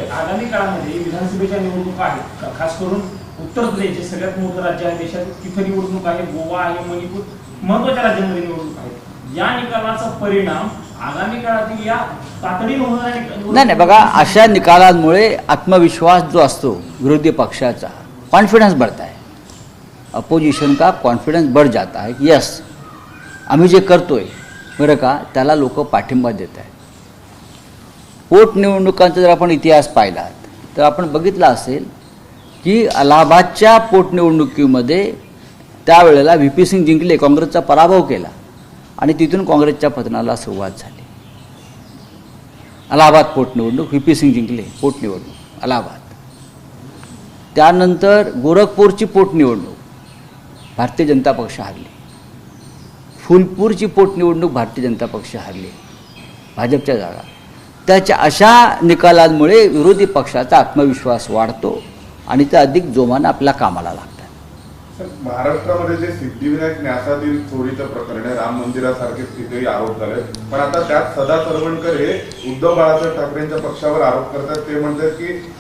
आगामी काळामध्ये विधानसभेच्या निवडणुका आहेत, खास करून उत्तर प्रदेश जे सगळ्यात मोठं राज्य आहे देशात, तिथे निवडणूक आहे, गोवा आहे, मणिपूर महत्वाच्या राज्यांमध्ये निवडणूक आहेत. या निकालाचा परिणाम आगामी काळातील या तातडीने होणाऱ्या नाही बघा, अशा निकालांमुळे आत्मविश्वास जो असतो विरोधी पक्षाचा, कॉन्फिडेंस बढ़ता है, अपोजिशन का कॉन्फिडेंस बढ़ जाता है कि यस आम्ही जे करतोय बरं का त्याला लोक पाठिंबा देत आहेत. पोटनिवडणुकांचा जर आपण इतिहास पाहिला तर आपण बघितलं असेल की अलाहाबादच्या पोटनिवडणुकीमध्ये त्यावेळेला व्ही पी सिंग जिंकले, काँग्रेसचा पराभव केला आणि तिथून काँग्रेसच्या पतनाला सुरुवात झाली. अलाहाबाद पोटनिवडणूक व्ही पी सिंग जिंकले, पोटनिवडणूक अलाहाबाद. त्यानंतर गोरखपूरची पोटनिवडणूक भारतीय जनता पक्ष हारली. फुलपूरची पोटनिवडणूक भारतीय जनता पक्ष हारली, भाजपच्या जागा. त्याच्या अशा निकालांमुळे विरोधी पक्षाचा आत्मविश्वास वाढतो आणि ते अधिक जोमाने आपल्या कामाला लागतात. महाराष्ट्रामध्ये जे सिद्धिविनायक न्यासातील चोरीचं प्रकरण आहे, राम मंदिरासारखे तिथेही आरोप झाले, पण आता त्यात सदा सरवणकर हे उद्धव बाळासाहेब ठाकरेंच्या पक्षावर आरोप करतात. ते म्हणतात की